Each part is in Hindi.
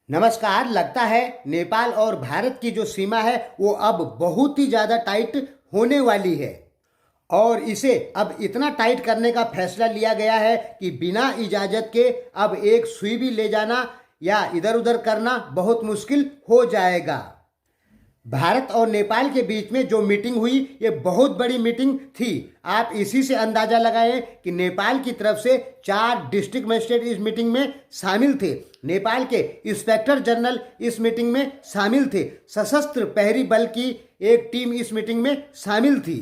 नमस्कार। लगता है नेपाल और भारत की जो सीमा है वो अब बहुत ही ज़्यादा टाइट होने वाली है और इसे अब इतना टाइट करने का फैसला लिया गया है कि बिना इजाज़त के अब एक सुई भी ले जाना या इधर उधर करना बहुत मुश्किल हो जाएगा। भारत और नेपाल के बीच में जो मीटिंग हुई ये बहुत बड़ी मीटिंग थी। आप इसी से अंदाजा लगाएं कि नेपाल की तरफ से 4 डिस्ट्रिक्ट मजिस्ट्रेट इस मीटिंग में शामिल थे। नेपाल के इंस्पेक्टर जनरल इस मीटिंग में शामिल थे। सशस्त्र प्रहरी बल की एक टीम इस मीटिंग में शामिल थी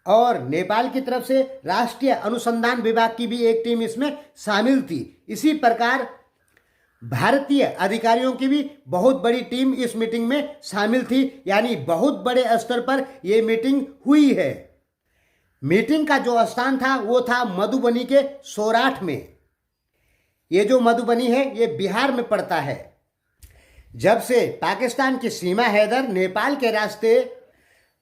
और नेपाल की तरफ से राष्ट्रीय अनुसंधान विभाग की भी एक टीम इसमें शामिल थी। इसी प्रकार भारतीय अधिकारियों की भी बहुत बड़ी टीम इस मीटिंग में शामिल थी, यानी बहुत बड़े स्तर पर यह मीटिंग हुई है। मीटिंग का जो स्थान था वो था मधुबनी के सौराठ में। ये जो मधुबनी है ये बिहार में पड़ता है। जब से पाकिस्तान की सीमा हैदर नेपाल के रास्ते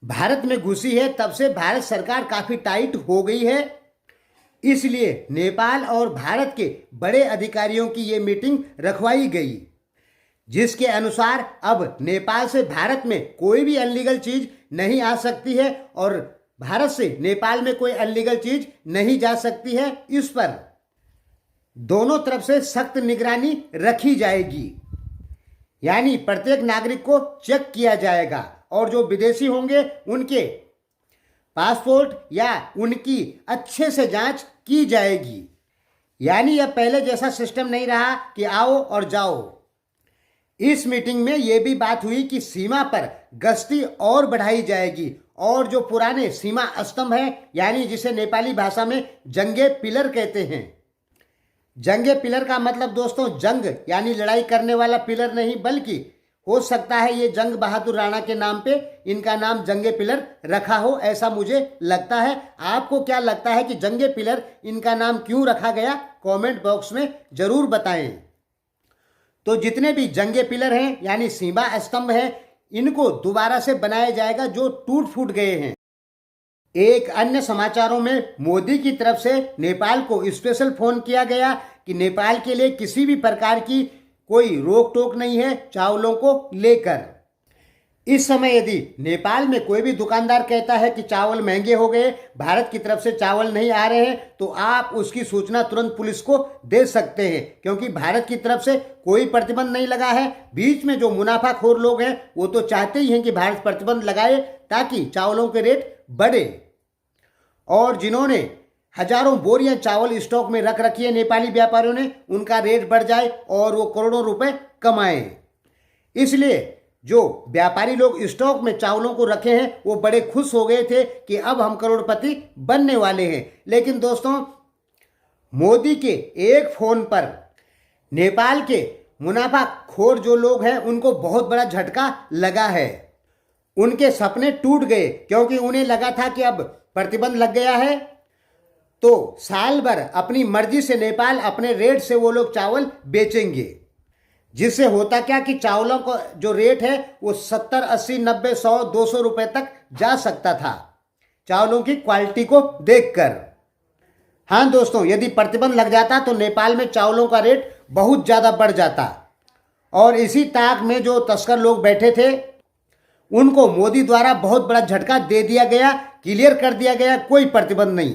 भारत में घुसी है तब से भारत सरकार काफ़ी टाइट हो गई है। इसलिए नेपाल और भारत के बड़े अधिकारियों की ये मीटिंग रखवाई गई, जिसके अनुसार अब नेपाल से भारत में कोई भी अनलीगल चीज़ नहीं आ सकती है और भारत से नेपाल में कोई अनलीगल चीज़ नहीं जा सकती है। इस पर दोनों तरफ से सख्त निगरानी रखी जाएगी, यानी प्रत्येक नागरिक को चेक किया जाएगा और जो विदेशी होंगे उनके पासपोर्ट या उनकी अच्छे से जांच की जाएगी। यानी अब पहले जैसा सिस्टम नहीं रहा कि आओ और जाओ। इस मीटिंग में ये भी बात हुई कि सीमा पर गश्ती और बढ़ाई जाएगी और जो पुराने सीमा स्तंभ है, यानी जिसे नेपाली भाषा में जंगे पिलर कहते हैं। जंगे पिलर का मतलब दोस्तों जंग यानी लड़ाई करने वाला पिलर नहीं, बल्कि हो सकता है ये जंग बहादुर राणा के नाम पे इनका नाम जंगे पिलर रखा हो, ऐसा मुझे लगता है। आपको क्या लगता है कि जंगे पिलर इनका नाम क्यों रखा गया? कमेंट बॉक्स में जरूर बताएं। तो जितने भी जंगे पिलर हैं यानी सीमा स्तंभ हैं, इनको दोबारा से बनाया जाएगा जो टूट फूट गए हैं। एक अन्य समाचारों में मोदी की तरफ से नेपाल को स्पेशल फोन किया गया कि नेपाल के लिए किसी भी प्रकार की कोई रोक टोक नहीं है चावलों को लेकर। इस समय यदि नेपाल में कोई भी दुकानदार कहता है कि चावल महंगे हो गए, भारत की तरफ से चावल नहीं आ रहे हैं, तो आप उसकी सूचना तुरंत पुलिस को दे सकते हैं, क्योंकि भारत की तरफ से कोई प्रतिबंध नहीं लगा है। बीच में जो मुनाफाखोर लोग हैं वो तो चाहते ही हैं कि भारत प्रतिबंध लगाए ताकि चावलों के रेट बढ़े, और जिन्होंने हजारों बोरियां चावल स्टॉक में रख रखी है नेपाली व्यापारियों ने, उनका रेट बढ़ जाए और वो करोड़ों रुपए कमाएं। इसलिए जो व्यापारी लोग स्टॉक में चावलों को रखे हैं वो बड़े खुश हो गए थे कि अब हम करोड़पति बनने वाले हैं। लेकिन दोस्तों, मोदी के एक फोन पर नेपाल के मुनाफाखोर जो लोग हैं उनको बहुत बड़ा झटका लगा है। उनके सपने टूट गए, क्योंकि उन्हें लगा था कि अब प्रतिबंध लग गया है तो साल भर अपनी मर्जी से नेपाल अपने रेट से वो लोग चावल बेचेंगे, जिससे होता क्या कि चावलों का जो रेट है वो 70, 80, 90, 100, 200 रुपए तक जा सकता था चावलों की क्वालिटी को देखकर। हाँ दोस्तों, यदि प्रतिबंध लग जाता तो नेपाल में चावलों का रेट बहुत ज़्यादा बढ़ जाता और इसी ताक में जो तस्कर लोग बैठे थे उनको मोदी द्वारा बहुत बड़ा झटका दे दिया गया, क्लियर कर दिया गया, कोई प्रतिबंध नहीं।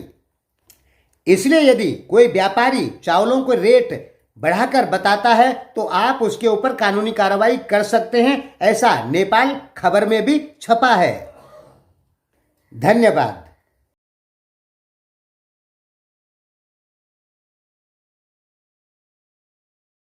इसलिए यदि कोई व्यापारी चावलों को रेट बढ़ाकर बताता है तो आप उसके ऊपर कानूनी कार्रवाई कर सकते हैं, ऐसा नेपाल खबर में भी छपा है। धन्यवाद।